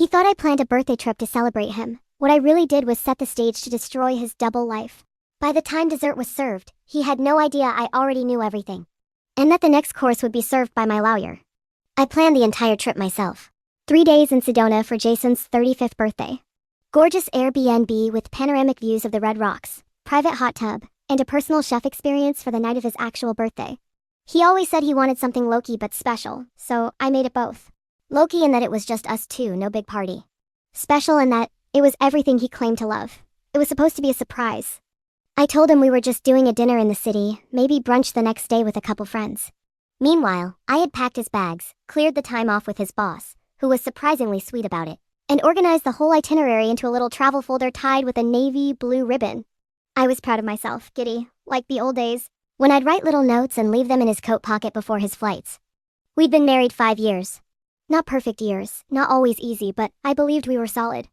He thought I planned a birthday trip to celebrate him. What I really did was set the stage to destroy his double life. By the time dessert was served, he had no idea I already knew everything. And that the next course would be served by my lawyer. I planned the entire trip myself. 3 days in Sedona for Jason's 35th birthday. Gorgeous Airbnb with panoramic views of the Red Rocks, private hot tub, and a personal chef experience for the night of his actual birthday. He always said he wanted something low-key but special, so I made it both. Low-key in that it was just us two, no big party. Special in that it was everything he claimed to love. It was supposed to be a surprise. I told him we were just doing a dinner in the city, maybe brunch the next day with a couple friends. Meanwhile, I had packed his bags, cleared the time off with his boss, who was surprisingly sweet about it, and organized the whole itinerary into a little travel folder tied with a navy blue ribbon. I was proud of myself, giddy, like the old days, when I'd write little notes and leave them in his coat pocket before his flights. We'd been married 5 years. Not perfect years, not always easy, but I believed we were solid.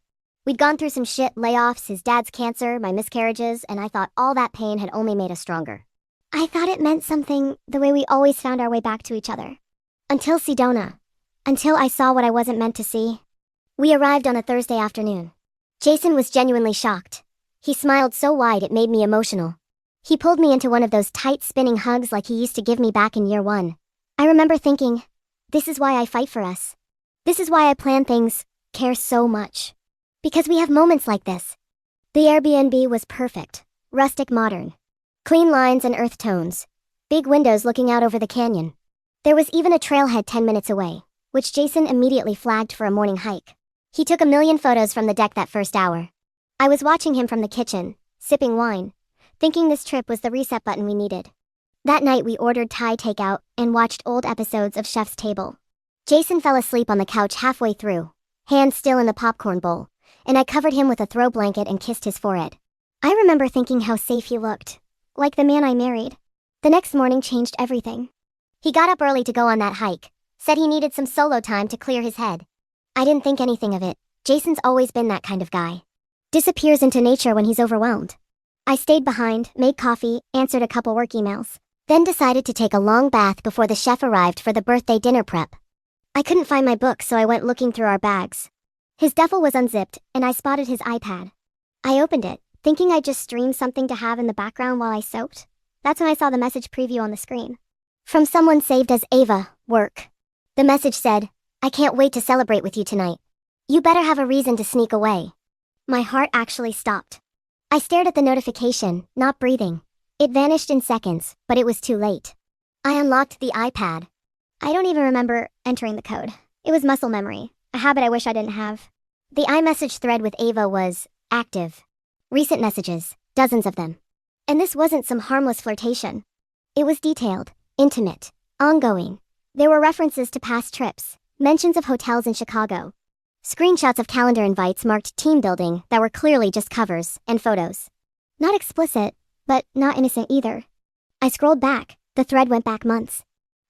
We'd gone through some shit, layoffs, his dad's cancer, my miscarriages, and I thought all that pain had only made us stronger. I thought it meant something, the way we always found our way back to each other. Until Sedona. Until I saw what I wasn't meant to see. We arrived on a Thursday afternoon. Jason was genuinely shocked. He smiled so wide it made me emotional. He pulled me into one of those tight spinning hugs like he used to give me back in year 1. I remember thinking, this is why I fight for us. This is why I plan things, care so much. Because we have moments like this. The Airbnb was perfect, rustic modern. Clean lines and earth tones. Big windows looking out over the canyon. There was even a trailhead 10 minutes away, which Jason immediately flagged for a morning hike. He took a million photos from the deck that first hour. I was watching him from the kitchen, sipping wine, thinking this trip was the reset button we needed. That night we ordered Thai takeout and watched old episodes of Chef's Table. Jason fell asleep on the couch halfway through, hands still in the popcorn bowl, and I covered him with a throw blanket and kissed his forehead. I remember thinking how safe he looked, like the man I married. The next morning changed everything. He got up early to go on that hike, said he needed some solo time to clear his head. I didn't think anything of it. Jason's always been that kind of guy. Disappears into nature when he's overwhelmed. I stayed behind, made coffee, answered a couple work emails, then decided to take a long bath before the chef arrived for the birthday dinner prep. I couldn't find my book, so I went looking through our bags. His duffel was unzipped, and I spotted his iPad. I opened it, thinking I'd just stream something to have in the background while I soaked. That's when I saw the message preview on the screen. From someone saved as Ava, work. The message said, I can't wait to celebrate with you tonight. You better have a reason to sneak away. My heart actually stopped. I stared at the notification, not breathing. It vanished in seconds, but it was too late. I unlocked the iPad. I don't even remember entering the code. It was muscle memory, a habit I wish I didn't have. The iMessage thread with Ava was active. Recent messages, dozens of them. And this wasn't some harmless flirtation. It was detailed, intimate, ongoing. There were references to past trips, mentions of hotels in Chicago. Screenshots of calendar invites marked team building that were clearly just covers and photos. Not explicit, but not innocent either. I scrolled back, the thread went back months.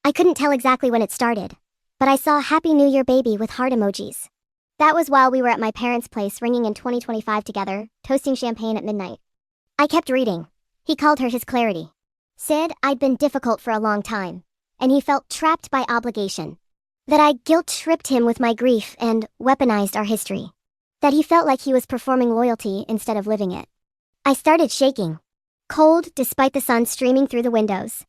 I couldn't tell exactly when it started, but I saw Happy New Year baby with heart emojis. That was while we were at my parents' place ringing in 2025 together, toasting champagne at midnight. I kept reading. He called her his clarity. Said I'd been difficult for a long time, and he felt trapped by obligation. That I guilt-tripped him with my grief and weaponized our history. That he felt like he was performing loyalty instead of living it. I started shaking. Cold despite the sun streaming through the windows.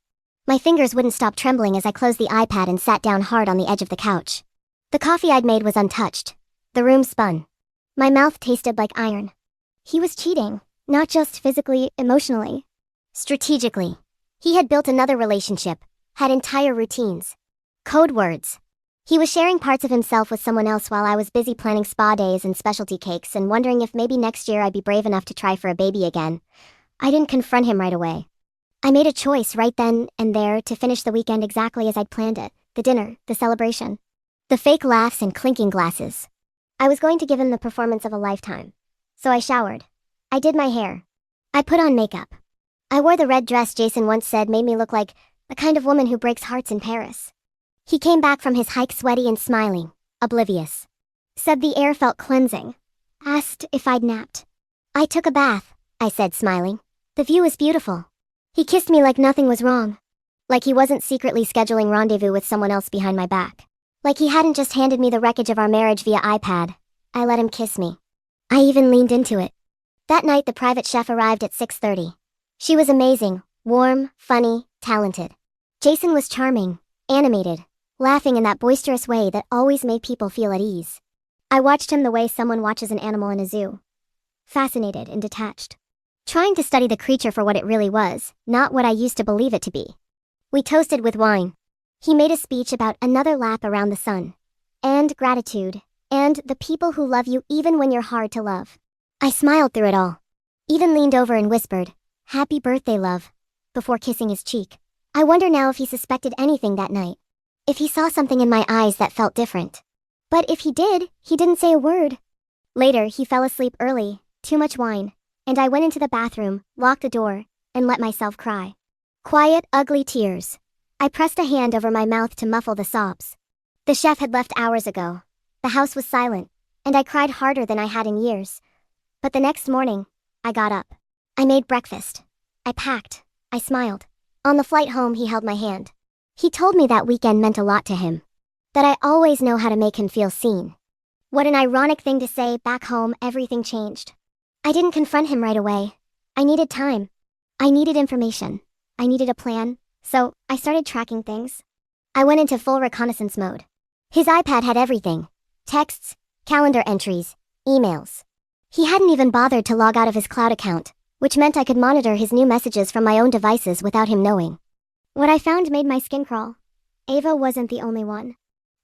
My fingers wouldn't stop trembling as I closed the iPad and sat down hard on the edge of the couch. The coffee I'd made was untouched. The room spun. My mouth tasted like iron. He was cheating, not just physically, emotionally. Strategically. He had built another relationship, had entire routines. Code words. He was sharing parts of himself with someone else while I was busy planning spa days and specialty cakes and wondering if maybe next year I'd be brave enough to try for a baby again. I didn't confront him right away. I made a choice right then and there to finish the weekend exactly as I'd planned it. The dinner, the celebration. The fake laughs and clinking glasses. I was going to give him the performance of a lifetime. So I showered. I did my hair. I put on makeup. I wore the red dress Jason once said made me look like the kind of woman who breaks hearts in Paris. He came back from his hike sweaty and smiling, oblivious. Said the air felt cleansing. Asked if I'd napped. I took a bath, I said smiling. The view is beautiful. He kissed me like nothing was wrong. Like he wasn't secretly scheduling rendezvous with someone else behind my back. Like he hadn't just handed me the wreckage of our marriage via iPad. I let him kiss me. I even leaned into it. That night the private chef arrived at 6:30. She was amazing, warm, funny, talented. Jason was charming, animated, laughing in that boisterous way that always made people feel at ease. I watched him the way someone watches an animal in a zoo. Fascinated and detached. Trying to study the creature for what it really was, not what I used to believe it to be. We toasted with wine. He made a speech about another lap around the sun. And gratitude. And the people who love you even when you're hard to love. I smiled through it all. Even leaned over and whispered, "Happy birthday, love," before kissing his cheek. I wonder now if he suspected anything that night. If he saw something in my eyes that felt different. But if he did, he didn't say a word. Later, he fell asleep early, too much wine, and I went into the bathroom, locked the door, and let myself cry. Quiet, ugly tears. I pressed a hand over my mouth to muffle the sobs. The chef had left hours ago. The house was silent, and I cried harder than I had in years. But the next morning, I got up. I made breakfast. I packed. I smiled. On the flight home, he held my hand. He told me that weekend meant a lot to him. That I always know how to make him feel seen. What an ironic thing to say. Back home, everything changed. I didn't confront him right away. I needed time. I needed information. I needed a plan, so I started tracking things. I went into full reconnaissance mode. His iPad had everything. Texts, calendar entries, emails. He hadn't even bothered to log out of his cloud account, which meant I could monitor his new messages from my own devices without him knowing. What I found made my skin crawl. Ava wasn't the only one.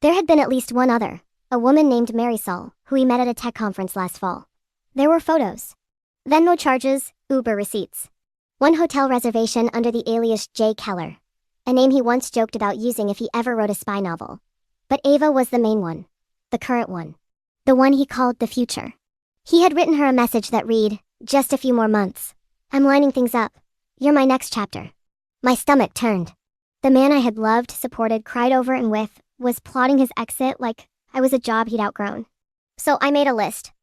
There had been at least one other, a woman named Marisol, who he met at a tech conference last fall. There were photos. Venmo charges, Uber receipts. One hotel reservation under the alias Jay Keller, a name he once joked about using if he ever wrote a spy novel. But Ava was the main one. The current one. The one he called the future. He had written her a message that read, "Just a few more months. I'm lining things up. You're my next chapter." My stomach turned. The man I had loved, supported, cried over and with, was plotting his exit like I was a job he'd outgrown. So I made a list.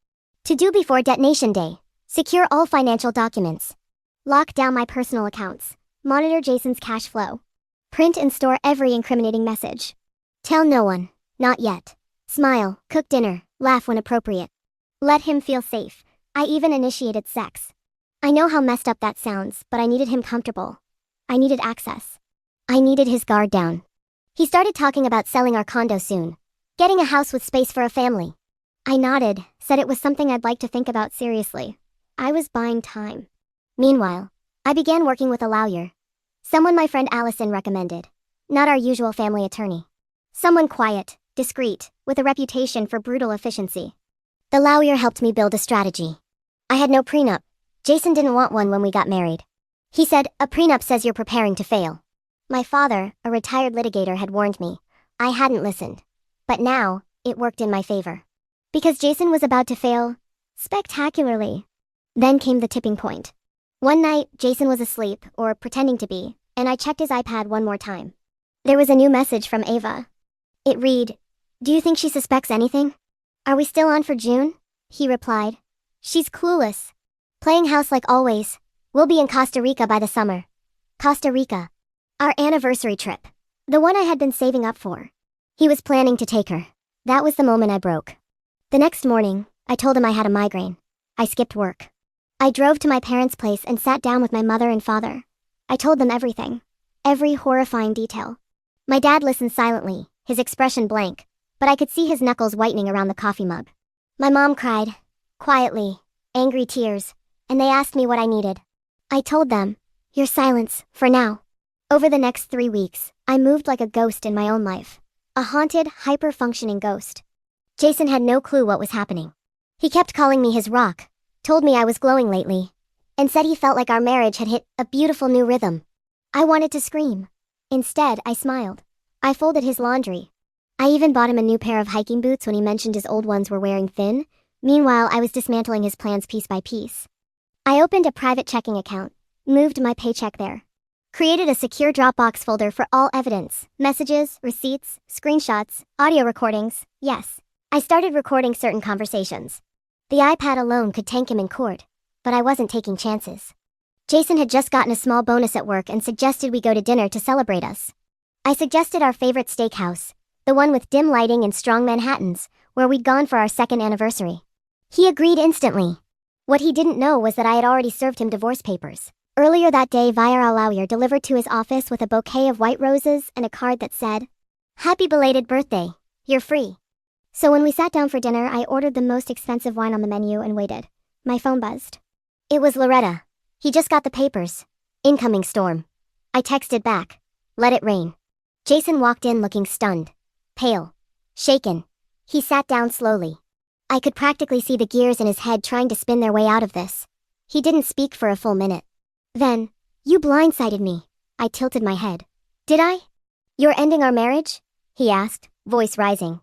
To do before detonation day. Secure all financial documents. Lock down my personal accounts. Monitor Jason's cash flow. Print and store every incriminating message. Tell no one. Not yet. Smile, cook dinner, laugh when appropriate. Let him feel safe. I even initiated sex. I know how messed up that sounds, but I needed him comfortable. I needed access. I needed his guard down. He started talking about selling our condo soon. Getting a house with space for a family. I nodded, said it was something I'd like to think about seriously. I was buying time. Meanwhile, I began working with a lawyer. Someone my friend Allison recommended. Not our usual family attorney. Someone quiet, discreet, with a reputation for brutal efficiency. The lawyer helped me build a strategy. I had no prenup. Jason didn't want one when we got married. He said, "A prenup says you're preparing to fail." My father, a retired litigator, had warned me. I hadn't listened. But now, it worked in my favor. Because Jason was about to fail spectacularly. Then came the tipping point. One night, Jason was asleep, or pretending to be, and I checked his iPad one more time. There was a new message from Ava. It read, "Do you think she suspects anything? Are we still on for June?" He replied, "She's clueless. Playing house like always. We'll be in Costa Rica by the summer." Costa Rica. Our anniversary trip. The one I had been saving up for. He was planning to take her. That was the moment I broke. The next morning, I told him I had a migraine. I skipped work. I drove to my parents' place and sat down with my mother and father. I told them everything. Every horrifying detail. My dad listened silently, his expression blank, but I could see his knuckles whitening around the coffee mug. My mom cried. Quietly. Angry tears. And they asked me what I needed. I told them, "Your silence, for now." Over the next 3 weeks, I moved like a ghost in my own life. A haunted, hyper-functioning ghost. Jason had no clue what was happening. He kept calling me his rock, told me I was glowing lately, and said he felt like our marriage had hit a beautiful new rhythm. I wanted to scream. Instead, I smiled. I folded his laundry. I even bought him a new pair of hiking boots when he mentioned his old ones were wearing thin. Meanwhile, I was dismantling his plans piece by piece. I opened a private checking account, moved my paycheck there. Created a secure Dropbox folder for all evidence, messages, receipts, screenshots, audio recordings. Yes, I started recording certain conversations. The iPad alone could tank him in court, but I wasn't taking chances. Jason had just gotten a small bonus at work and suggested we go to dinner to celebrate us. I suggested our favorite steakhouse, the one with dim lighting and strong Manhattans, where we'd gone for our second anniversary. He agreed instantly. What he didn't know was that I had already served him divorce papers. Earlier that day, Vair al-Lawyer delivered to his office with a bouquet of white roses and a card that said, "Happy belated birthday. You're free." So when we sat down for dinner, I ordered the most expensive wine on the menu and waited. My phone buzzed. It was Loretta. "He just got the papers. Incoming storm." I texted back, "Let it rain." Jason walked in looking stunned, pale, shaken. He sat down slowly. I could practically see the gears in his head trying to spin their way out of this. He didn't speak for a full minute. Then, "You blindsided me." I tilted my head. "Did I?" "You're ending our marriage?" he asked, voice rising.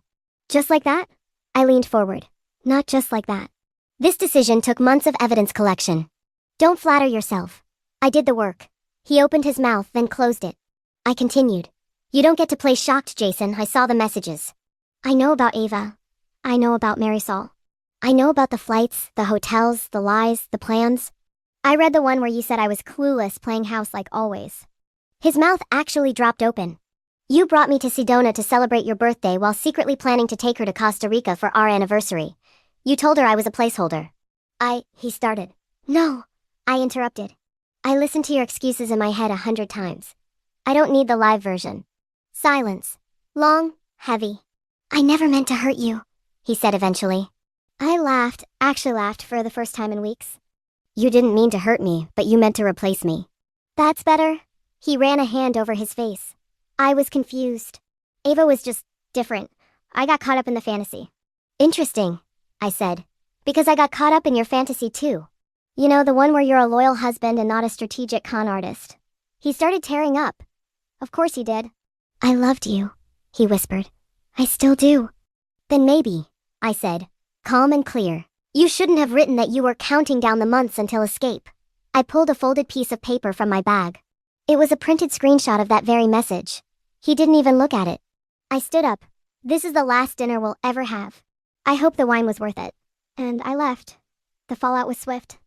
"Just like that?" I leaned forward. "Not just like that. This decision took months of evidence collection. Don't flatter yourself. I did the work." He opened his mouth, then closed it. I continued. "You don't get to play shocked, Jason. I saw the messages. I know about Ava. I know about Marisol. I know about the flights, the hotels, the lies, the plans. I read the one where you said I was clueless playing house like always." His mouth actually dropped open. "You brought me to Sedona to celebrate your birthday while secretly planning to take her to Costa Rica for our anniversary. You told her I was a placeholder." He started. "No," I interrupted. "I listened to your excuses in my head 100 times. I don't need the live version." Silence. Long, heavy. "I never meant to hurt you," he said eventually. I laughed, actually laughed for the first time in weeks. "You didn't mean to hurt me, but you meant to replace me." "That's better." He ran a hand over his face. I was confused. Ava was just different. I got caught up in the fantasy. "Interesting," I said. "Because I got caught up in your fantasy too. You know, the one where you're a loyal husband and not a strategic con artist." He started tearing up. Of course he did. "I loved you," he whispered. "I still do." "Then maybe," I said, calm and clear. "You shouldn't have written that you were counting down the months until escape." I pulled a folded piece of paper from my bag. It was a printed screenshot of that very message. He didn't even look at it. I stood up. "This is the last dinner we'll ever have. I hope the wine was worth it." And I left. The fallout was swift.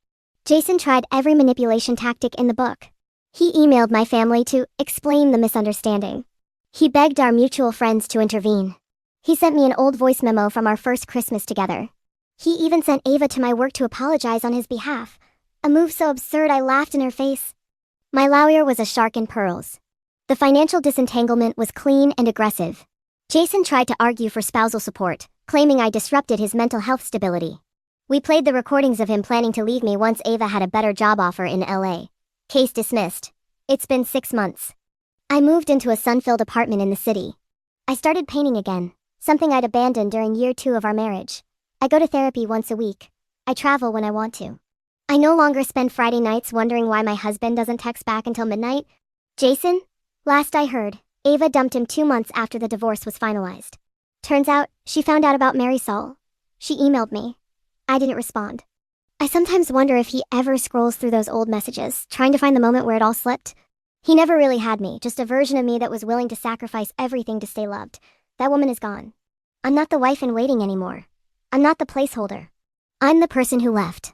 Jason tried every manipulation tactic in the book. He emailed my family to explain the misunderstanding. He begged our mutual friends to intervene. He sent me an old voice memo from our first Christmas together. He even sent Ava to my work to apologize on his behalf, a move so absurd I laughed in her face. My lawyer was a shark in pearls. The financial disentanglement was clean and aggressive. Jason tried to argue for spousal support, claiming I disrupted his mental health stability. We played the recordings of him planning to leave me once Ava had a better job offer in LA. Case dismissed. It's been 6 months. I moved into a sun-filled apartment in the city. I started painting again, something I'd abandoned during year 2 of our marriage. I go to therapy once a week. I travel when I want to. I no longer spend Friday nights wondering why my husband doesn't text back until midnight. Jason? Last I heard, Ava dumped him 2 months after the divorce was finalized. Turns out, she found out about Marisol. She emailed me. I didn't respond. I sometimes wonder if he ever scrolls through those old messages, trying to find the moment where it all slipped. He never really had me, just a version of me that was willing to sacrifice everything to stay loved. That woman is gone. I'm not the wife in waiting anymore. I'm not the placeholder. I'm the person who left.